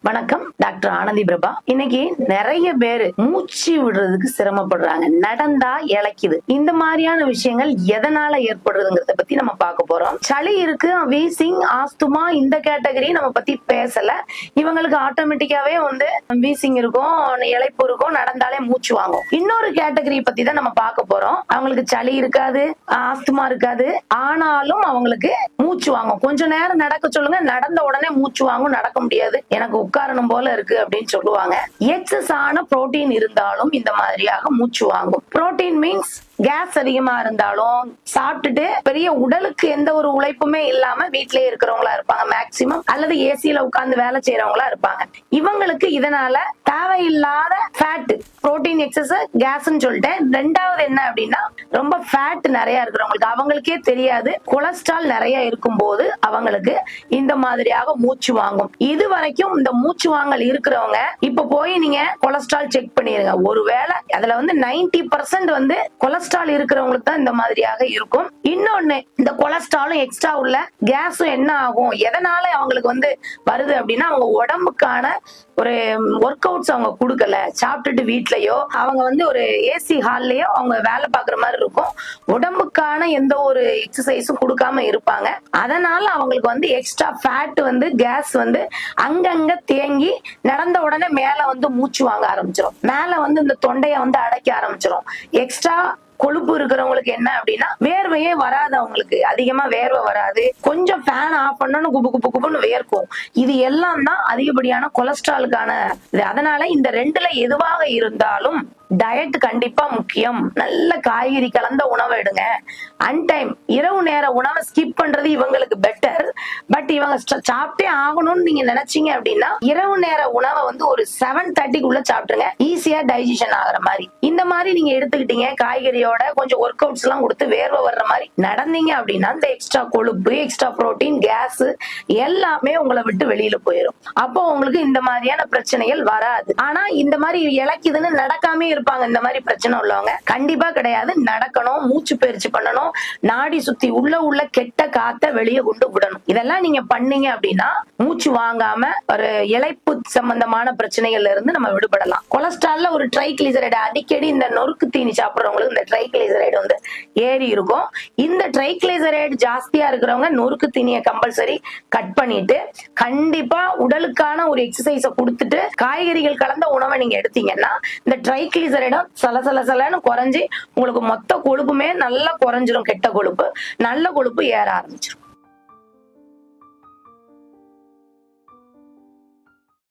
வணக்கம், டாக்டர் ஆனந்தி பிரபா. இன்னைக்கு நிறைய பேரு மூச்சு விடுறதுக்கு சிரமப்படுறாங்க. நடந்தா இளைக்குது. இந்த மாதிரியான விஷயங்கள் எதனால ஏற்படுறதுங்கிறத பத்தி நம்ம பார்க்க போறோம். சளி இருக்கு, வீசிங், ஆஸ்துமா, இந்த கேட்டகரி நம்ம பத்தி பேசல. இவங்களுக்கு ஆட்டோமேட்டிக்காவே வீசிங் இருக்கும், இளைப்பு இருக்கும், நடந்தாலே மூச்சு வாங்கும். இன்னொரு கேட்டகரி பத்தி தான் நம்ம பார்க்க போறோம். அவங்களுக்கு சளி இருக்காது, ஆஸ்துமா இருக்காது, ஆனாலும் அவங்களுக்கு மூச்சு வாங்கும். கொஞ்ச நேரம் நடக்க சொல்லுங்க, நடந்த உடனே மூச்சு வாங்கும், நடக்க முடியாது, எனக்கு உட்காரணும் போல இருக்கு அப்படின்னு சொல்லுவாங்க. எக்ஸஸ் ஆன புரோட்டீன் இருந்தாலும் இந்த மாதிரியாக மூச்சு வாங்கும். புரோட்டீன் மீன்ஸ் கேஸ் அதிகமா இருந்தாலும், சாப்பிட்டுட்டு பெரிய உடலுக்கு எந்த ஒரு உழைப்புமே இல்லாம வீட்டிலேயே இருக்கிறவங்களா இருப்பாங்க மேக்சிமம், அல்லது ஏசியில உட்கார்ந்து வேலை செய்யறவங்களா இருப்பாங்க. இவங்களுக்கு இதனால தேவையில்லாத ஃபேட், புரோட்டீன் எக்ஸஸ், கேஸ்ன்னு சொல்லிட்டேன். ரெண்டாவது என்ன அப்படின்னா, ரொம்ப ஃபேட் நிறைய இருக்கிறவங்களுக்கு, அவங்களுக்கே தெரியாது, கொலஸ்ட்ரால் நிறைய இருக்கும் போது அவங்களுக்கு இந்த மாதிரியாக மூச்சு வாங்கும். இது வரைக்கும் இந்த மூச்சு வாங்கல் இருக்கிறவங்க இப்ப போய் நீங்க கொலஸ்ட்ரால் செக் பண்ணிருங்க. ஒருவேளை அதுல 90% கொலஸ்ட்ரால் இருக்கிறவங்களுக்கு தான் இந்த மாதிரியாக இருக்கும். இன்னொன்னு, இந்த கொலஸ்ட்ராலும் எக்ஸ்ட்ரா உள்ள கேஸும் என்ன ஆகும், எதனால அவங்களுக்கு வருது அப்படின்னா, அவங்க உடம்புக்கான ஒரு ஒர்க் அவுட்ஸ் அவங்க கொடுக்கல. சாப்பிட்டுட்டு வீட்லயோ அவங்க ஒரு ஏசி ஹால்லயோ அவங்க வேலை பாக்குற மாதிரி இருக்கும். உடம்புக்கான எந்த ஒரு எக்ஸசைஸும் கொடுக்காம இருப்பாங்க. அதனால அவங்களுக்கு எக்ஸ்ட்ரா ஃபேட் கேஸ் அங்கங்க தேங்கி நடந்த உடனே மேல மூச்சு வாங்க ஆரம்பிச்சிடும். மேல இந்த தொண்டைய அடைக்க ஆரம்பிச்சிடும். எக்ஸ்ட்ரா கொழுப்பு இருக்கிறவங்களுக்கு என்ன அப்படின்னா, வேர்வையே வராது, அவங்களுக்கு அதிகமா வேர்வை வராது. கொஞ்சம் ஃபேன் ஆஃப் பண்ணணும், குபு குபு குபுன்னு வேர்க்கும். இது எல்லாம் தான் அதிகப்படியான கொலஸ்ட்ராலுக்கான இது. அதனால இந்த ரெண்டுல எதுவாக இருந்தாலும் டயட் கண்டிப்பா முக்கியம். நல்ல காய்கறி கலந்த உணவை எடுங்க. அன்டைம் இரவு நேர உணவை ஸ்கிப் பண்றது இவங்களுக்கு பெட்டர். பட் இவங்க சாப்பிட்டே ஆகணும்னு நீங்க நினைச்சீங்க அப்படின்னா, இரவு நேர உணவை ஒரு 7:30க்குள்ள சாப்பிட்டுருங்க, ஈஸியா டைஜஷன் ஆகுற மாதிரி. இந்த மாதிரி நீங்க எடுத்துக்கிட்டீங்க, காய்கறியோட கொஞ்சம் ஒர்க் அவுட்ஸ் எல்லாம் கொடுத்து வேர்வை வர்ற மாதிரி நடந்தீங்க அப்படின்னா, இந்த எக்ஸ்ட்ரா கொழுப்பு, எக்ஸ்ட்ரா புரோட்டீன், கேஸ் எல்லாமே உங்களை விட்டு வெளியில போயிடும். அப்போ உங்களுக்கு இந்த மாதிரியான பிரச்சனைகள் வராது. ஆனா இந்த மாதிரி இளைக்குதுன்னு நடக்காம இருப்பாங்க. இந்த மாதிரி பிரச்சனை உள்ளவங்க கண்டிப்பா கிடையாது. நடக்கணும், மூச்சு பயிற்சி பண்ணணும், நாடி சுத்தி உள்ள கெட்ட காத்த வெளியே கொண்டு விடணும். இதெல்லாம் நீங்க பண்ணீங்க அப்படின்னா மூச்சு வாங்காம ஒரு இளைப்பு சம்பந்தமான பிரச்சனைகள்ல இருந்து நம்ம விடுபடலாம். கொலஸ்ட்ரால்ல ஒரு ட்ரைகிளிசரைடு, அடிக்கடி இந்த நொறுக்கு தீனி சாப்பிடுறவங்களுக்கு இந்த ட்ரைகிளிசரைடு ஏறி இருக்கும். இந்த ட்ரைகிளிசரைடு ஜாஸ்தியா இருக்கிறவங்க நொறுக்கு தீனியை கம்பல்சரி கட் பண்ணிட்டு, கண்டிப்பா உடலுக்கான ஒரு எக்ஸசைஸ கொடுத்துட்டு காய்கறிகள் கலந்த உணவை நீங்க எடுத்தீங்கன்னா, இந்த ட்ரைகிளிசரைடும் சலசலன்னு குறைஞ்சி உங்களுக்கு மொத்த கொழுப்புமே நல்லா குறைஞ்சிரும். கெட்ட கொழுப்பு, நல்ல கொழுப்பு ஏற ஆரம்பிச்சிடும்.